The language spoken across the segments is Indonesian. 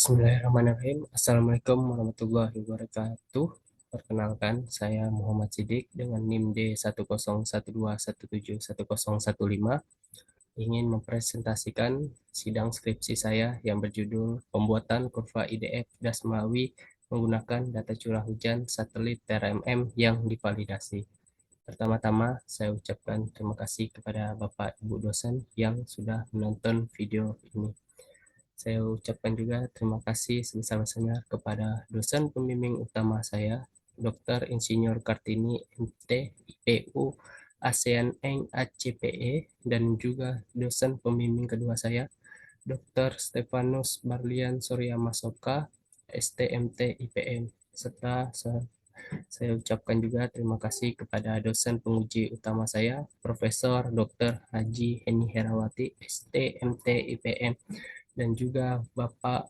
Bismillahirrahmanirrahim. Assalamualaikum warahmatullahi wabarakatuh. Perkenalkan, saya Muhammad Sidik dengan NIM D10121710115 ingin mempresentasikan sidang skripsi saya yang berjudul Pembuatan Kurva IDF DAS Melawi menggunakan data curah hujan satelit TRMM yang divalidasi. Pertama-tama, saya ucapkan terima kasih kepada Bapak Ibu dosen yang sudah menonton video ini. Saya ucapkan juga terima kasih sebesar-besarnya kepada dosen pembimbing utama saya, Dr. Insinyur Kartini MT, IPU, ASEAN Eng ACPE, dan juga dosen pembimbing kedua saya, Dr. Stefanus Barlian Surya Masoka, STMT IPM, serta saya ucapkan juga terima kasih kepada dosen penguji utama saya, Profesor Dr. Haji Heni Herawati, STMT IPM, dan juga Bapak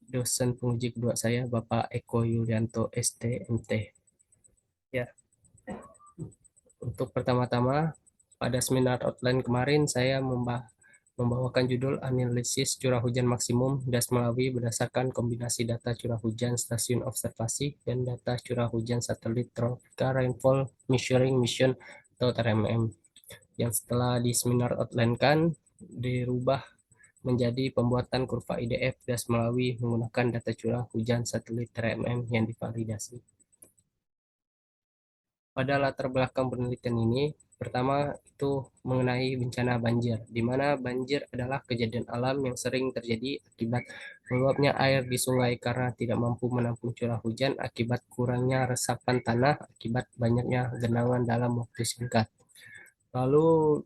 dosen penguji kedua saya, Bapak Eko Yulianto, STMT. Ya, untuk pertama-tama, pada seminar outline kemarin saya membawakan judul analisis curah hujan maksimum DAS Melawi berdasarkan kombinasi data curah hujan stasiun observasi dan data curah hujan satelit Tropical Rainfall Measuring Mission atau TRMM, yang setelah di seminar outline kan dirubah menjadi pembuatan kurva IDF DAS Melawi menggunakan data curah hujan satelit TRMM yang divalidasi. Pada latar belakang penelitian ini, pertama itu mengenai bencana banjir, di mana banjir adalah kejadian alam yang sering terjadi akibat meluapnya air di sungai karena tidak mampu menampung curah hujan akibat kurangnya resapan tanah akibat banyaknya genangan dalam waktu singkat. Lalu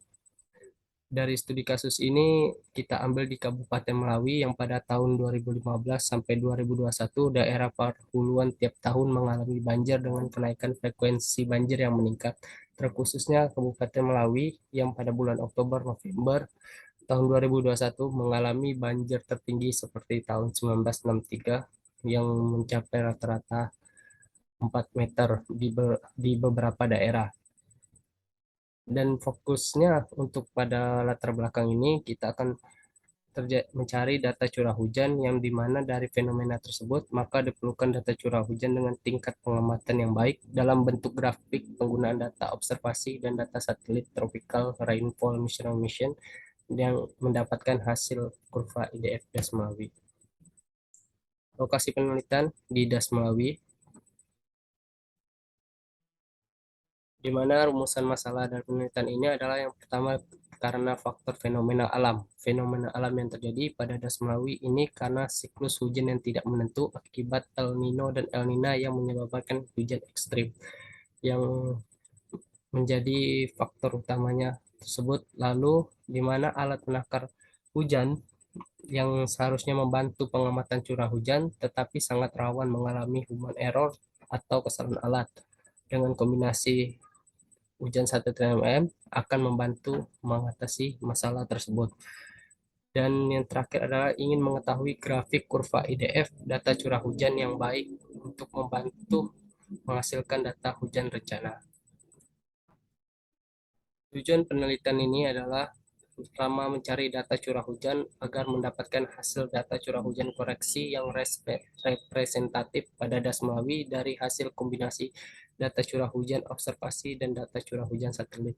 dari studi kasus ini kita ambil di Kabupaten Melawi yang pada tahun 2015 sampai 2021 daerah perhuluan tiap tahun mengalami banjir dengan kenaikan frekuensi banjir yang meningkat. Terkhususnya Kabupaten Melawi yang pada bulan Oktober-November tahun 2021 mengalami banjir tertinggi seperti tahun 1963 yang mencapai rata-rata 4 meter di beberapa daerah. Dan fokusnya untuk pada latar belakang ini kita akan mencari data curah hujan yang dimana dari fenomena tersebut maka diperlukan data curah hujan dengan tingkat pengamatan yang baik dalam bentuk grafik penggunaan data observasi dan data satelit Tropical Rainfall Measuring Mission yang mendapatkan hasil kurva IDF DAS Melawi. Lokasi penelitian di DAS Melawi, di mana rumusan masalah dari penelitian ini adalah yang pertama karena faktor fenomena alam. Fenomena alam yang terjadi pada DAS Melawi ini karena siklus hujan yang tidak menentu akibat El Nino dan El Nina yang menyebabkan hujan ekstrim. Yang menjadi faktor utamanya tersebut. Lalu di mana alat penakar hujan yang seharusnya membantu pengamatan curah hujan tetapi sangat rawan mengalami human error atau kesalahan alat. Dengan kombinasi hujan 1 TMM akan membantu mengatasi masalah tersebut. Dan yang terakhir adalah ingin mengetahui grafik kurva IDF data curah hujan yang baik untuk membantu menghasilkan data hujan rencana. Tujuan penelitian ini adalah pertama mencari data curah hujan agar mendapatkan hasil data curah hujan koreksi yang representatif pada DAS Melawi dari hasil kombinasi data curah hujan observasi dan data curah hujan satelit,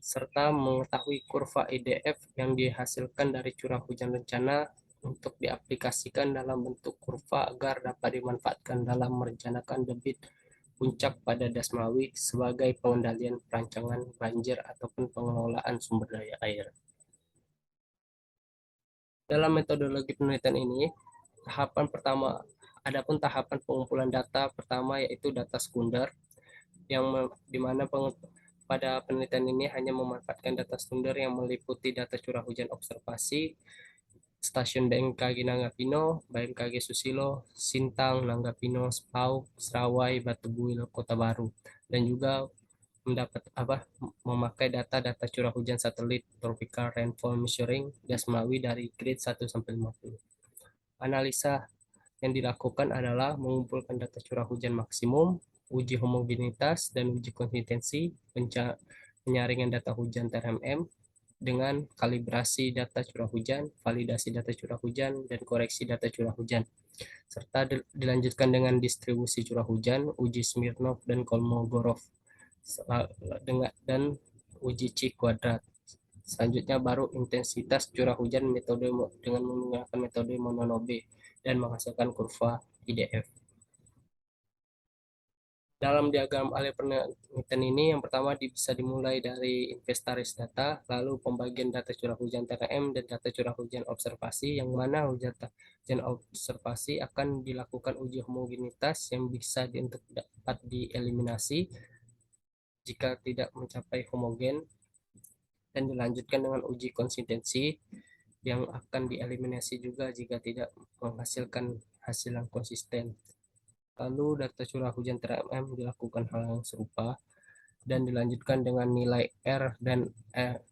serta mengetahui kurva IDF yang dihasilkan dari curah hujan rencana untuk diaplikasikan dalam bentuk kurva agar dapat dimanfaatkan dalam merencanakan debit puncak pada DAS Melawi sebagai pengendalian perancangan banjir ataupun pengelolaan sumber daya air. Dalam metodologi penelitian ini, tahapan pertama, adapun tahapan pengumpulan data pertama yaitu data sekunder, yang dimana pada penelitian ini hanya memanfaatkan data sekunder yang meliputi data curah hujan observasi, stasiun BMKG Nanggapino, BMKG Susilo, Sintang, Nanggapino, Spauk, Serawai, Batubuil, Kota Baru, dan juga memakai data-data curah hujan satelit Tropical Rainfall Measuring DAS Melawi dari grade 1 sampai 50. Analisa yang dilakukan adalah mengumpulkan data curah hujan maksimum, uji homogenitas dan uji konsistensi, penyaringan data hujan TRMM, dengan kalibrasi data curah hujan, validasi data curah hujan, dan koreksi data curah hujan. Serta dilanjutkan dengan distribusi curah hujan, uji Smirnov dan Kolmogorov, dan uji C kuadrat. Selanjutnya baru intensitas curah hujan metode dengan menggunakan metode Mononobe dan menghasilkan kurva IDF. Dalam diagram alur penelitian ini, yang pertama bisa dimulai dari inventaris data, lalu pembagian data curah hujan TRM dan data curah hujan observasi, yang mana hujan observasi akan dilakukan uji homogenitas yang bisa untuk dapat dieliminasi jika tidak mencapai homogen, dan dilanjutkan dengan uji konsistensi yang akan dieliminasi juga jika tidak menghasilkan hasil yang konsisten. Lalu data curah hujan TRMM dilakukan hal yang serupa dan dilanjutkan dengan nilai R dan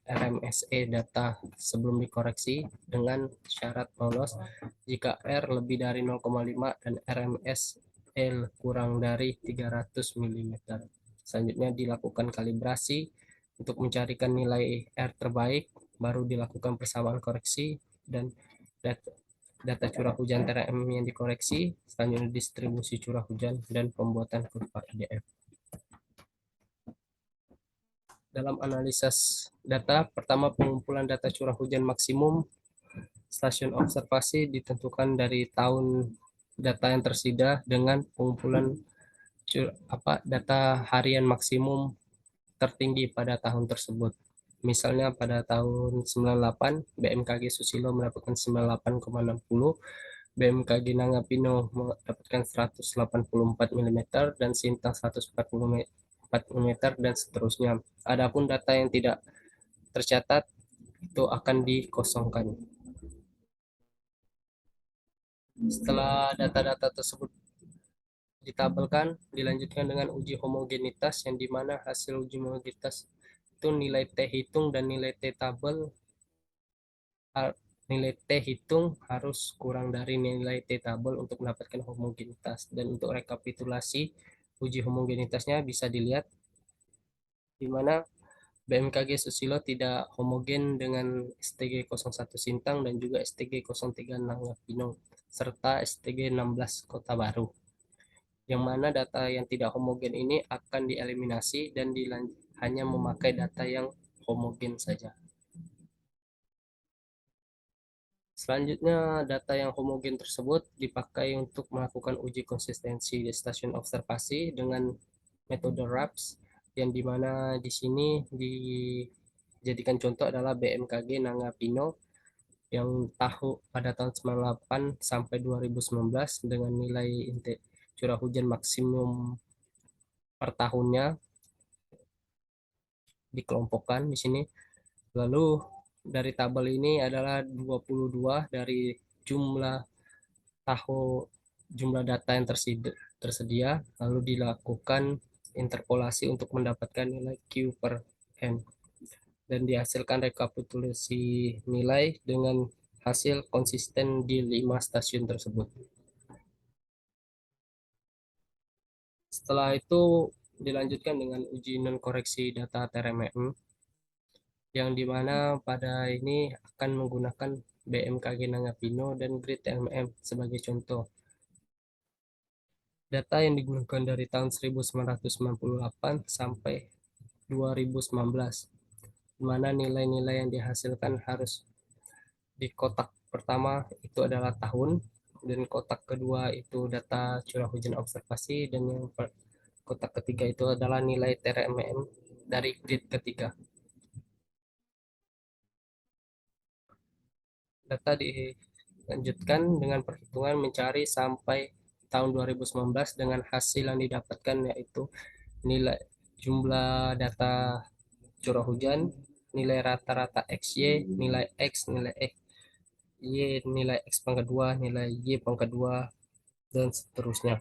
RMSE data sebelum dikoreksi dengan syarat lolos jika R lebih dari 0,5 dan RMSE kurang dari 300 mm. Selanjutnya dilakukan kalibrasi untuk mencarikan nilai R terbaik, baru dilakukan persamaan koreksi dan data curah hujan TRM yang dikoreksi, selanjutnya distribusi curah hujan dan pembuatan kurva IDF. Dalam analisis data, pertama pengumpulan data curah hujan maksimum stasiun observasi ditentukan dari tahun data yang tersedia dengan pengumpulan data harian maksimum tertinggi pada tahun tersebut. Misalnya pada tahun 98, BMKG Susilo mendapatkan 98,60, BMKG Nangapino mendapatkan 184 mm, dan Sintang 140 mm, dan seterusnya. Adapun data yang tidak tercatat itu akan dikosongkan. Setelah data-data tersebut ditabelkan, dilanjutkan dengan uji homogenitas, yang dimana hasil uji homogenitas itu nilai T hitung dan nilai T tabel. Nilai T hitung harus kurang dari nilai T tabel untuk mendapatkan homogenitas. Dan untuk rekapitulasi uji homogenitasnya bisa dilihat di mana BMKG Susilo tidak homogen dengan STG 01 Sintang dan juga STG 03 Nangapino serta STG 16 Kota Baru. Yang mana data yang tidak homogen ini akan dieliminasi dan hanya memakai data yang homogen saja. Selanjutnya, data yang homogen tersebut dipakai untuk melakukan uji konsistensi di stasiun observasi dengan metode RAPS, yang dimana di sini dijadikan contoh adalah BMKG Nangapino yang pada tahun 98 sampai 2019 dengan nilai curah hujan maksimum per tahunnya dikelompokkan di sini. Lalu dari tabel ini adalah 22 dari jumlah data yang tersedia, lalu dilakukan interpolasi untuk mendapatkan nilai Q per N, dan dihasilkan rekapitulasi nilai dengan hasil konsisten di 5 stasiun tersebut. Setelah itu dilanjutkan dengan uji non koreksi data TRMM, yang dimana pada ini akan menggunakan BMKG Nangapino dan Grid TMM sebagai contoh. Data yang digunakan dari tahun 1998 sampai 2019, di mana nilai-nilai yang dihasilkan harus di kotak pertama itu adalah tahun, dan kotak kedua itu data curah hujan observasi, dan yang kotak ketiga itu adalah nilai TRMM dari grid ketiga. Data dilanjutkan dengan perhitungan mencari sampai tahun 2019 dengan hasil yang didapatkan yaitu nilai jumlah data curah hujan, nilai rata-rata XY, nilai X, nilai X, Y, nilai X pangkat 2, nilai Y pangkat 2, dan seterusnya.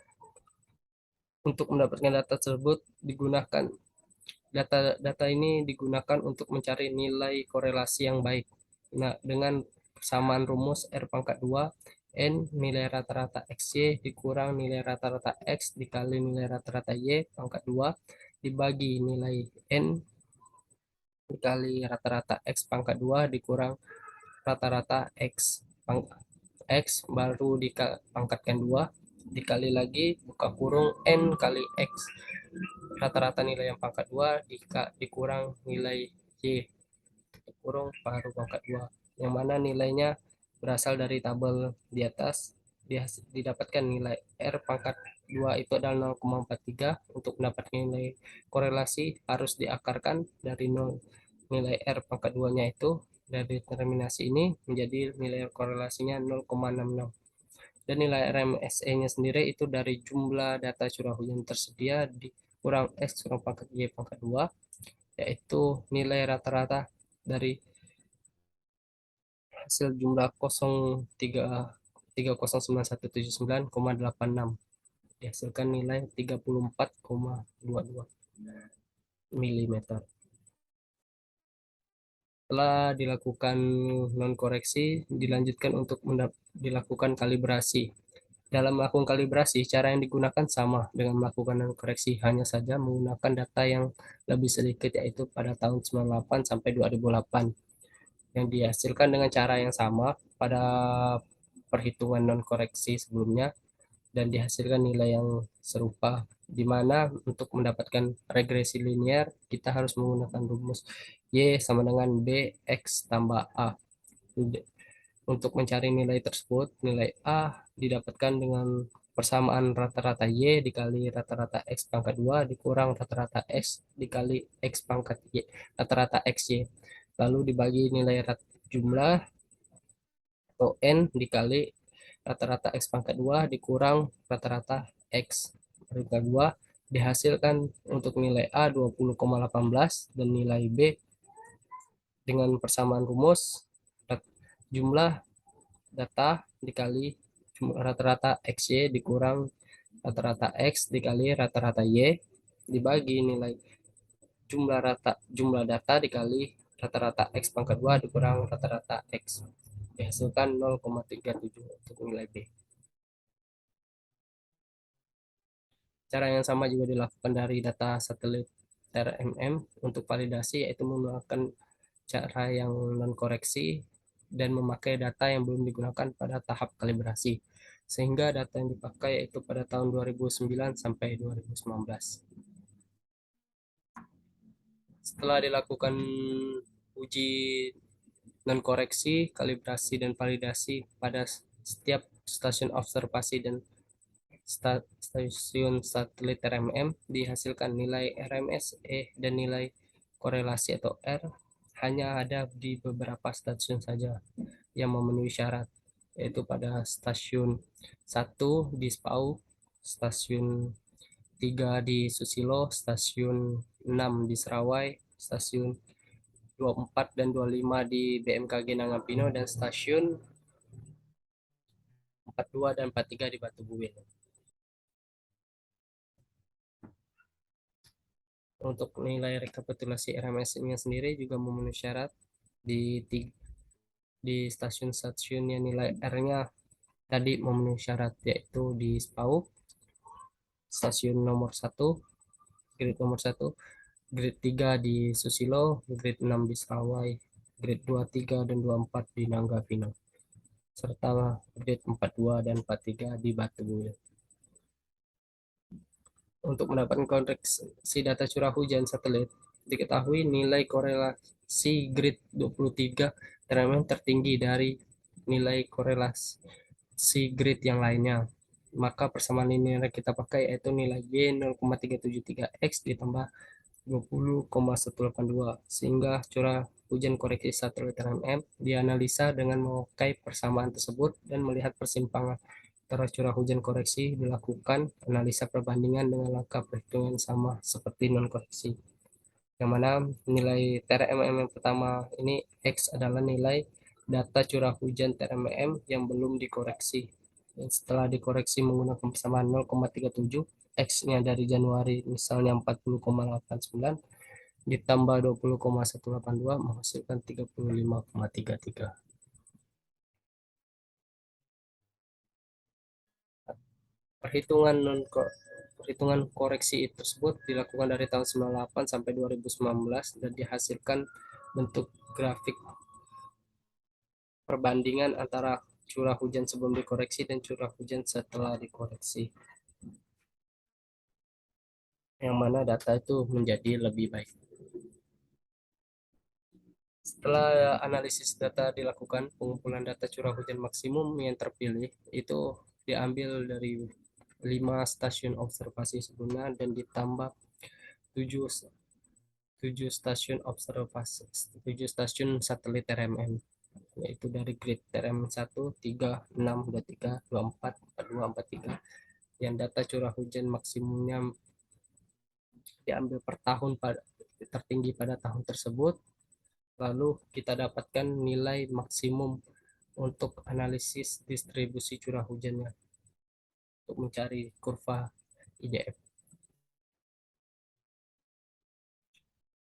Untuk mendapatkan data tersebut digunakan data ini digunakan untuk mencari nilai korelasi yang baik. Nah, dengan persamaan rumus R pangkat 2 N nilai rata-rata XY dikurang nilai rata-rata X dikali nilai rata-rata Y pangkat 2 dibagi nilai N dikali rata-rata X pangkat 2 dikurang rata-rata X baru dipangkatkan 2 dikali lagi buka kurung N kali X rata-rata nilai yang pangkat 2 dikurang nilai Y kurung paruh pangkat 2 yang mana nilainya berasal dari tabel di atas. Didapatkan nilai R pangkat 2 itu adalah 0,43. Untuk mendapatkan nilai korelasi harus diakarkan dari 0 nilai R pangkat 2 nya itu dari determinasi ini menjadi nilai korelasinya 0,66 dan nilai RMSE nya sendiri itu dari jumlah data curah hujan tersedia dikurang X kurang pangkat Y pangkat 2 yaitu nilai rata-rata dari hasil jumlah 0,309,179,86 dihasilkan nilai 34,22 mm. Setelah dilakukan non koreksi, dilanjutkan untuk dilakukan kalibrasi. Dalam melakukan kalibrasi, cara yang digunakan sama dengan melakukan non koreksi, hanya saja menggunakan data yang lebih sedikit yaitu pada tahun 98 sampai 2008 yang dihasilkan dengan cara yang sama pada perhitungan non koreksi sebelumnya dan dihasilkan nilai yang serupa di mana untuk mendapatkan regresi linear kita harus menggunakan rumus Y sama dengan BX tambah A. Untuk mencari nilai tersebut, nilai A didapatkan dengan persamaan rata-rata Y dikali rata-rata X pangkat 2 dikurang rata-rata X dikali X pangkat Y, rata-rata XY. Lalu dibagi nilai jumlah atau N dikali rata-rata X pangkat 2 dikurang rata-rata X pangkat 2 dihasilkan untuk nilai A 20,18 dan nilai B dengan persamaan rumus jumlah data dikali rata-rata XY dikurang rata-rata X dikali rata-rata Y dibagi nilai jumlah data dikali rata-rata X pangkat 2 dikurang rata-rata X dihasilkan 0,37 untuk nilai B. Cara yang sama juga dilakukan dari data satelit TRMM untuk validasi yaitu menggunakan cara yang non koreksi dan memakai data yang belum digunakan pada tahap kalibrasi. Sehingga data yang dipakai yaitu pada tahun 2009 sampai 2019. Setelah dilakukan uji non koreksi, kalibrasi dan validasi pada setiap stasiun observasi dan stasiun satelit RMM dihasilkan nilai RMSE dan nilai korelasi atau R hanya ada di beberapa stasiun saja yang memenuhi syarat yaitu pada stasiun 1 di SPAU, stasiun 3 di Susilo, stasiun 6 di Serawai, stasiun 24 dan 25 di BMKG Nangampino dan stasiun 42 dan 43 di Batu Buwil. Untuk nilai rekapitulasi RMS-nya sendiri juga memenuhi syarat di stasiun-stasiunnya nilai R-nya tadi memenuhi syarat yaitu di SPAU stasiun nomor 1 grid nomor 1 grid 3 di Susilo grid 6 di Serawai grid 23 dan 24 di Nanggapino serta grid 42 dan 43 di Batu Buwil. Untuk mendapatkan koreksi data curah hujan satelit, diketahui nilai korelasi grid 23 tertinggi dari nilai korelasi grid yang lainnya. Maka persamaan linear yang kita pakai yaitu nilai Y 0,373X ditambah 20,182 sehingga curah hujan koreksi satelit RMM dianalisa dengan memakai persamaan tersebut dan melihat persimpangan antara curah hujan koreksi dilakukan analisa perbandingan dengan langkah perhitungan sama seperti non koreksi. Yang mana nilai TRMM yang pertama ini X adalah nilai data curah hujan TRMM yang belum dikoreksi. Dan setelah dikoreksi menggunakan persamaan 0,37 X-nya dari Januari misalnya 40,89 ditambah 20,182 menghasilkan 35,33. Perhitungan non Perhitungan koreksi tersebut dilakukan dari tahun 98 sampai 2019 dan dihasilkan bentuk grafik perbandingan antara curah hujan sebelum dikoreksi dan curah hujan setelah dikoreksi. Yang mana data itu menjadi lebih baik. Setelah analisis data dilakukan, pengumpulan data curah hujan maksimum yang terpilih itu diambil dari 5 stasiun observasi sebelumnya dan ditambah 7 7 stasiun observasi, 7 stasiun satelit RMM, yaitu dari grid TRM 1, 3, 6, 23, 24, 42, 43, yang data curah hujan maksimumnya diambil per tahun tertinggi pada tahun tersebut. Lalu kita dapatkan nilai maksimum untuk analisis distribusi curah hujannya untuk mencari kurva IDF.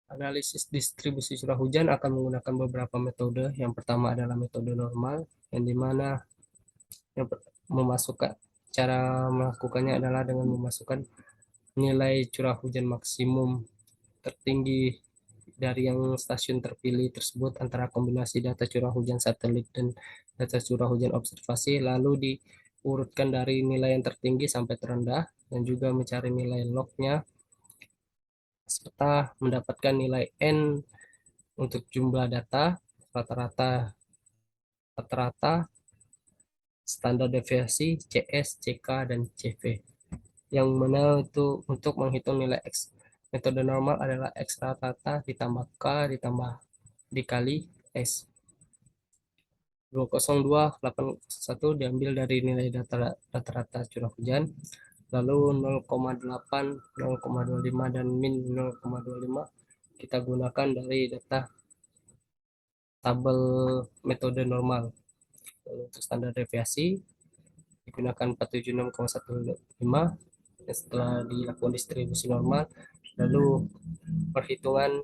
Analisis distribusi curah hujan akan menggunakan beberapa metode. Yang pertama adalah metode normal, yang dimana yang memasukkan cara melakukannya adalah dengan memasukkan nilai curah hujan maksimum tertinggi dari yang stasiun terpilih tersebut antara kombinasi data curah hujan satelit dan data curah hujan observasi, lalu diurutkan dari nilai yang tertinggi sampai terendah dan juga mencari nilai lognya serta mendapatkan nilai N untuk jumlah data, rata-rata rata-rata, standar deviasi, CS, CK, dan CV. Yang mana itu untuk menghitung nilai X. Metode normal adalah X rata-rata ditambah K ditambah dikali S. 20281 diambil dari nilai data rata-rata curah hujan, lalu 0,8, 0,25 dan min 0,25 kita gunakan dari data tabel metode normal. Untuk standar deviasi digunakan 476,15 setelah dilakukan distribusi normal, lalu perhitungan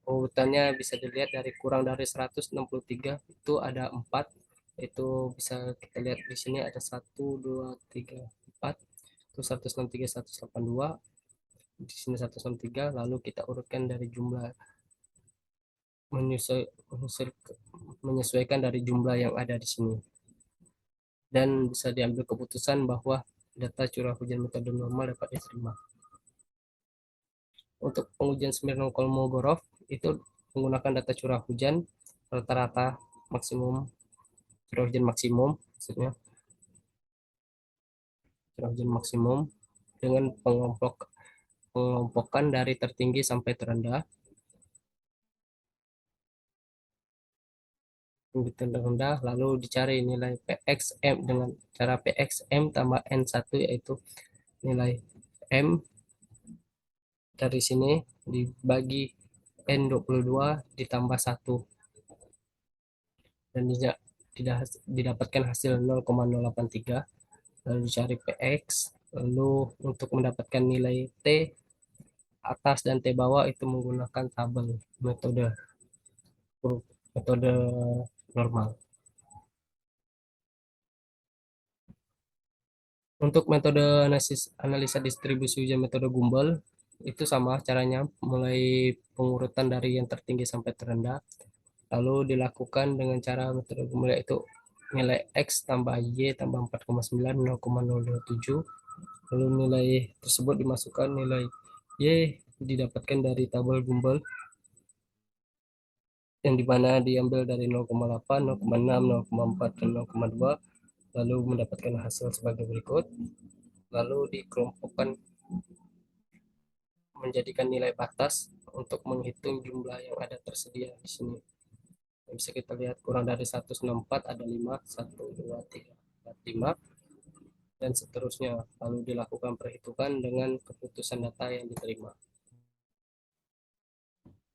urutannya bisa dilihat dari kurang dari 163 itu ada 4, itu bisa kita lihat di sini ada 1 2 3 4, itu 163 182, di sini 163, lalu kita urutkan dari jumlah menyesuaikan dari jumlah yang ada di sini dan bisa diambil keputusan bahwa data curah hujan metode normal dapat diterima. Untuk pengujian Smirnov-Kolmogorov itu menggunakan data curah hujan rata-rata maksimum, curah hujan maksimum maksudnya, curah hujan maksimum dengan pengompokan dari tertinggi sampai terendah. Tinggi terendah, lalu dicari nilai PXM dengan cara PXM tambah N1, yaitu nilai M dari sini dibagi N22 ditambah 1 dan didapatkan hasil 0,083, lalu dicari PX, lalu untuk mendapatkan nilai T atas dan T bawah itu menggunakan tabel metode metode normal. Untuk metode analisa distribusi hujan metode Gumbel itu sama caranya, mulai pengurutan dari yang tertinggi sampai terendah, lalu dilakukan dengan cara metode Gumbel yaitu nilai X tambah Y tambah 4,9 0,027, lalu nilai tersebut dimasukkan, nilai Y didapatkan dari tabel Gumbel yang dimana diambil dari 0,8, 0,6, 0,4, dan 0,2, lalu mendapatkan hasil sebagai berikut, lalu dikelompokkan menjadikan nilai batas untuk menghitung jumlah yang ada tersedia di sini. Yang bisa kita lihat kurang dari 164 ada 5, 1, 2, 3, 4, 5, dan seterusnya. Lalu dilakukan perhitungan dengan keputusan data yang diterima.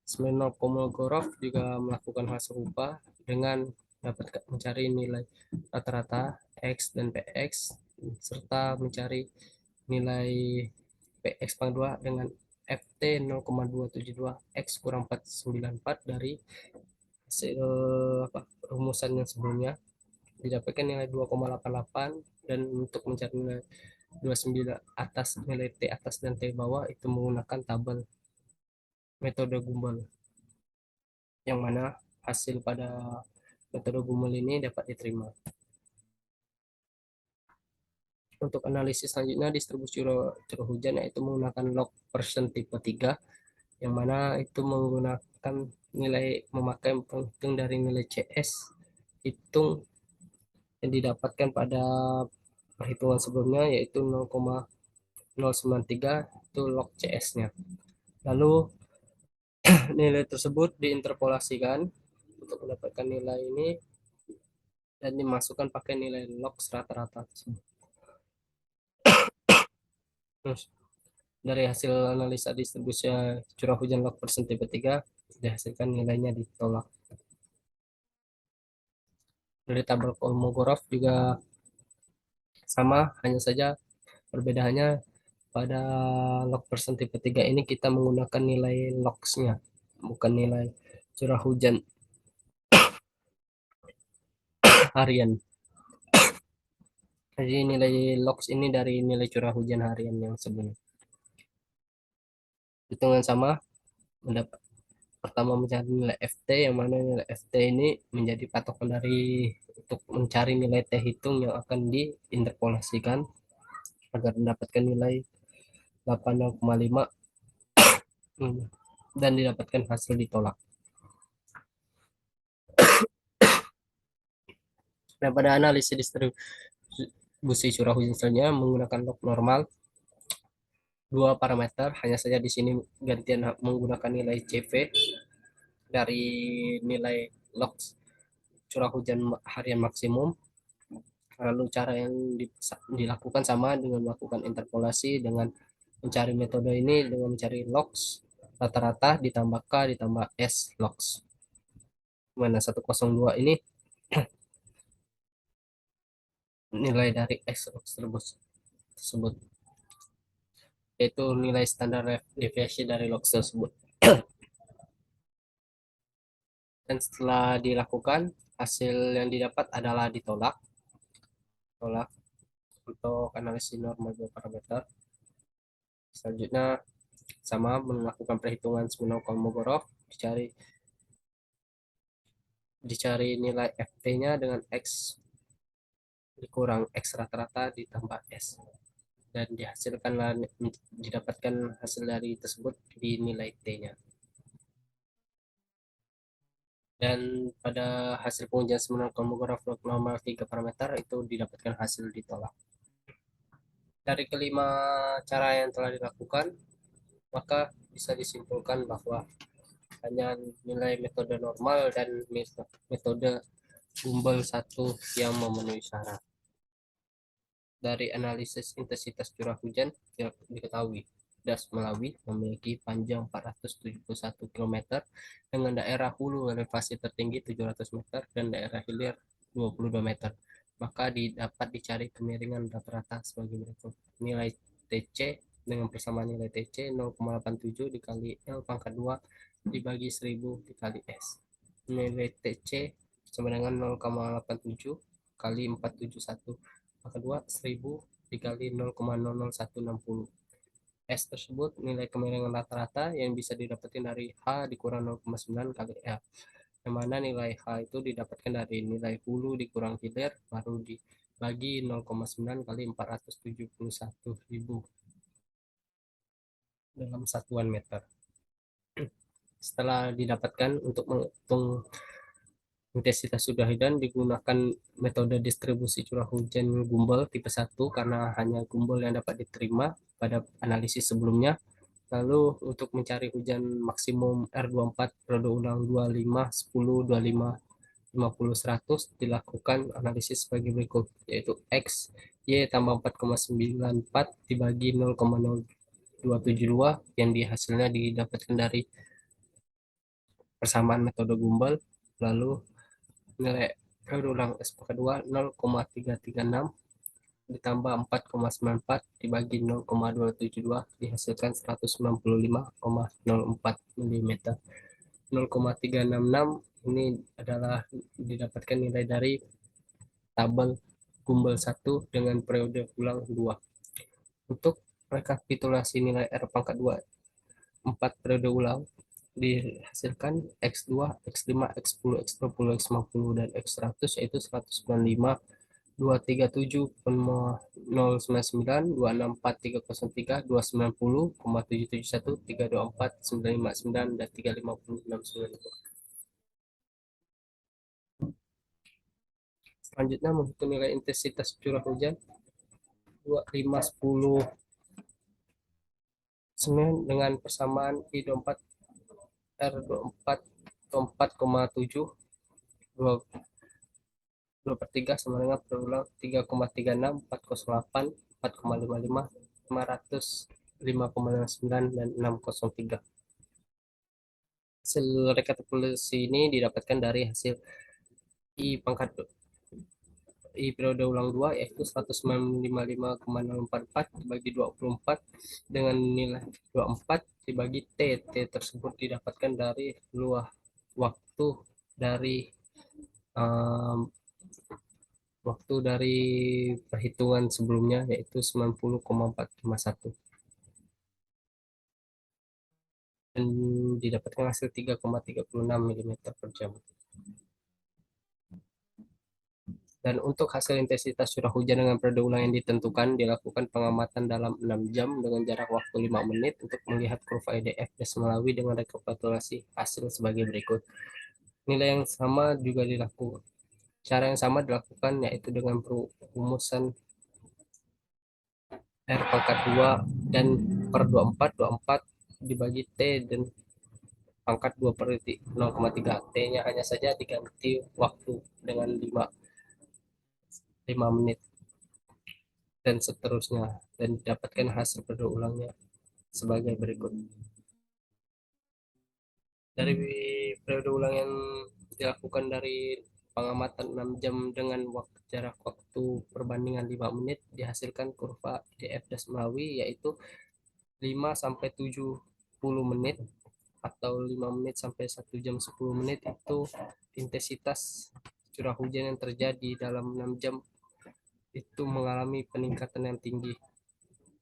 Smirnov-Kolmogorov juga melakukan hal serupa dengan dapat mencari nilai rata-rata X dan PX serta mencari nilai PX pangkat 2 dengan FT 0,272 X kurang 494 dari hasil rumusan yang sebelumnya, didapatkan nilai 2,88, dan untuk mencari nilai 29 atas, nilai T atas dan T bawah itu menggunakan tabel metode Gumbel, yang mana hasil pada metode Gumbel ini dapat diterima. Untuk analisis selanjutnya distribusi curah hujan, yaitu menggunakan log persen tipe 3, yang mana itu menggunakan memakai penghitung dari nilai CS hitung yang didapatkan pada perhitungan sebelumnya, yaitu 0,093 itu log CS-nya. Lalu nilai tersebut diinterpolasikan untuk mendapatkan nilai ini dan dimasukkan pakai nilai log rata-rata. Terus dari hasil analisa distribusi curah hujan log persen tipe 3 dihasilkan nilainya ditolak. Dari tabel Kolmogorov juga sama, hanya saja perbedaannya pada log persen tipe 3 ini kita menggunakan nilai logs-nya, bukan nilai curah hujan harian. Jadi nilai logs ini dari nilai curah hujan harian yang sebelumnya. Hitungan sama, mendapat pertama mencari nilai FT, yang mana nilai FT ini menjadi patokan dari untuk mencari nilai T hitung yang akan diinterpolasikan agar mendapatkan nilai 80,5 dan didapatkan hasil ditolak. Nah, pada analisis distribusi curah hujan selanjutnya menggunakan log normal, dua parameter, hanya saja di sini gantian menggunakan nilai CV dari nilai log curah hujan harian maksimum. Lalu cara yang dilakukan sama dengan melakukan interpolasi dengan mencari metode ini dengan mencari logs rata-rata ditambah K ditambah S logs. Mana 102 ini nilai dari S logs tersebut, yaitu nilai standar deviasi dari logs tersebut. Dan setelah dilakukan, hasil yang didapat adalah tolak untuk analisis normal dua parameter. Selanjutnya sama melakukan perhitungan Smirnov Kolmogorov, dicari nilai FT-nya dengan X dikurang X rata-rata ditambah S, dan didapatkan hasil dari tersebut di nilai T-nya. Dan pada hasil pengujian Smirnov Kolmogorov normal 3 parameter itu didapatkan hasil ditolak. Dari kelima cara yang telah dilakukan, maka bisa disimpulkan bahwa hanya nilai metode normal dan metode Gumbel 1 yang memenuhi syarat. Dari analisis intensitas curah hujan diketahui Das Melawi memiliki panjang 471 km dengan daerah hulu elevasi tertinggi 700 meter dan daerah hilir 22 meter. Maka dapat dicari kemiringan rata-rata sebagai berikut. Nilai TC dengan persamaan nilai TC 0,87 dikali L pangkat 2 dibagi 1000 dikali S. Nilai TC sama dengan 0,87 kali 471 pangkat 2 1000 dikali 0,00160. S tersebut nilai kemiringan rata-rata yang bisa didapatkan dari H dikurang 0,9 kali L, yang mana nilai H itu didapatkan dari nilai hulu dikurang hilir baru dibagi 0,9 kali 471.000 dalam satuan meter. Setelah didapatkan, untuk menghitung intensitas curah hujan digunakan metode distribusi curah hujan Gumbel tipe 1 karena hanya Gumbel yang dapat diterima pada analisis sebelumnya. Lalu untuk mencari hujan maksimum R24 periode ulang 25, 10, 25, 50, 100 dilakukan analisis sebagai berikut, yaitu X, Y tambah 4,94 dibagi 0,0272 yang hasilnya didapatkan dari persamaan metode Gumbel. Lalu nilai periode ulang S kedua 0,336 ditambah 4,94 dibagi 0,272 dihasilkan 195,04 mm. 0,366 ini adalah didapatkan nilai dari tabel Gumbel 1 dengan periode ulang 2. Untuk rekapitulasi nilai R pangkat 2 4 periode ulang dihasilkan X2, X5, X10, X20, X50, dan X100 yaitu 195, 237,099, 264,303, 290,771, 324,959, dan 350,690. Selanjutnya menghitung nilai intensitas curah hujan 2510 dengan persamaan I24 R24 24,7 2 per 3 sama dengan berulang 3,36 408 4,55 500 5,9 dan 603. Hasil rekapitulasi ini didapatkan dari hasil I pangkat I periode ulang 2 yaitu 195,044 dibagi 24 dengan nilai 24 dibagi T. T tersebut didapatkan dari luas waktu dari um, waktu dari perhitungan sebelumnya yaitu 90,451 dan didapatkan hasil 3,36 mm per jam. Dan untuk hasil intensitas curah hujan dengan periode ulang yang ditentukan, dilakukan pengamatan dalam 6 jam dengan jarak waktu 5 menit untuk melihat kurva EDF Melalui dengan rekapitulasi hasil sebagai berikut. Nilai yang sama juga dilakukan. Cara yang sama dilakukan yaitu dengan perumusan R pangkat 2 dan per 24 dibagi T dan pangkat 2 per 0,3. T-nya hanya saja diganti waktu dengan 5 menit dan seterusnya dan didapatkan hasil periode ulangnya sebagai berikut. Dari periode ulang yang dilakukan dari pengamatan 6 jam dengan jarak waktu perbandingan 5 menit dihasilkan kurva DF Melawi yaitu 5 sampai 70 menit atau 5 menit sampai 1 jam 10 menit itu intensitas curah hujan yang terjadi dalam 6 jam itu mengalami peningkatan yang tinggi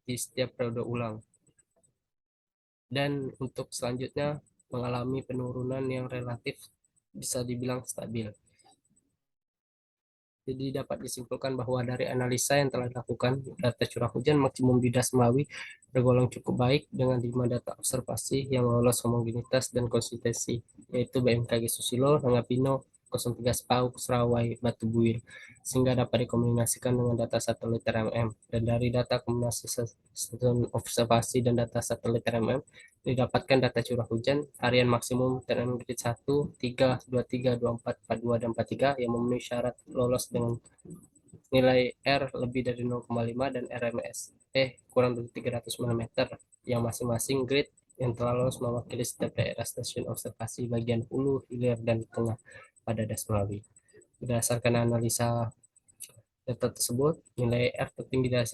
di setiap periode ulang. Dan untuk selanjutnya mengalami penurunan yang relatif bisa dibilang stabil. Jadi dapat disimpulkan bahwa dari analisa yang telah dilakukan, data curah hujan maksimum di Das Melawi tergolong cukup baik dengan 5 data observasi yang lolos homogenitas dan konsistensi, yaitu BMKG Susilo, Rangapino, 03 SPAU, Serawai, Batu Buir, sehingga dapat dikombinasikan dengan data satelit RMM. Dan dari data kombinasi observasi dan data satelit RMM, didapatkan data curah hujan harian maksimum TNM grade 1, 3, 23, 24, 42, dan 43 yang memenuhi syarat lolos dengan nilai R lebih dari 0,5 dan RMS kurang dari 300 mm yang masing-masing grade yang telah lolos mewakili setiap daerah stasiun observasi bagian hulu, hilir, dan tengah pada Das Melawi. Berdasarkan analisa data tersebut, nilai R tertinggi dari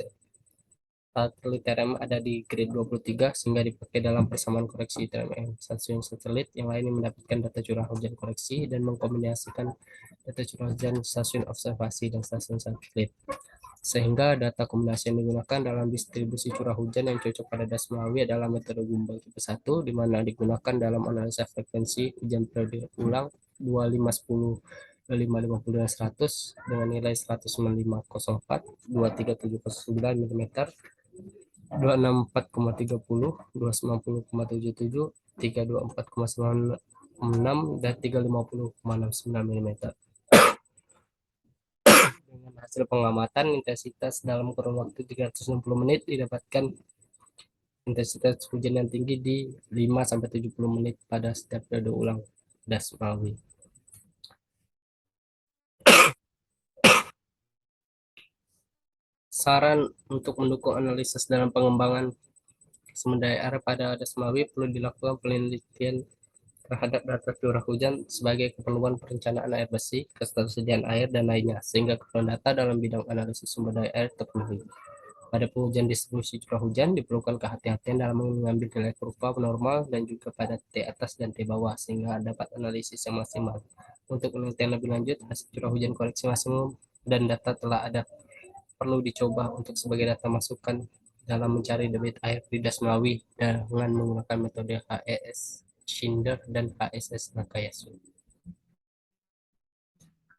satelit TRM ada di grade 23 sehingga dipakai dalam persamaan koreksi TRM stasiun satelit yang lainnya mendapatkan data curah hujan koreksi dan mengkombinasikan data curah hujan stasiun observasi dan stasiun satelit sehingga data kombinasi yang digunakan dalam distribusi curah hujan yang cocok pada Das Melawi adalah metode Gumbang tipe 1 di mana digunakan dalam analisa frekuensi hujan periode ulang 2510 550 dan 100 dengan nilai 195,04 23709 mm 264,30 290,77 324,96 dan 350,69 mm. Dengan hasil pengamatan intensitas dalam kurun waktu 360 menit didapatkan intensitas hujan yang tinggi di 5 sampai 70 menit pada setiap periode ulang Das Melawi. Saran untuk mendukung analisis dalam pengembangan sumber daya air pada Das Melawi perlu dilakukan penelitian terhadap data curah hujan sebagai keperluan perencanaan air bersih, ketersediaan air, dan lainnya, sehingga keperluan data dalam bidang analisis sumber daya air terpenuhi. Pada pengujian distribusi curah hujan diperlukan kehati-hatian dalam mengambil nilai kurva normal dan juga pada T atas dan T bawah sehingga dapat analisis yang maksimal. Untuk penelitian lebih lanjut, hasil curah hujan koreksi maksimum dan data telah ada perlu dicoba untuk sebagai data masukan dalam mencari debit air di Dasmawi dengan menggunakan metode HES Schinder dan HSS Nakayasu.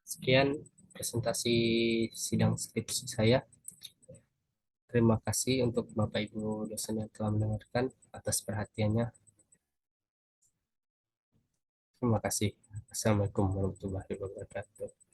Sekian presentasi sidang skripsi saya. Terima kasih untuk Bapak Ibu dosen yang telah mendengarkan atas perhatiannya. Terima kasih. Assalamualaikum warahmatullahi wabarakatuh.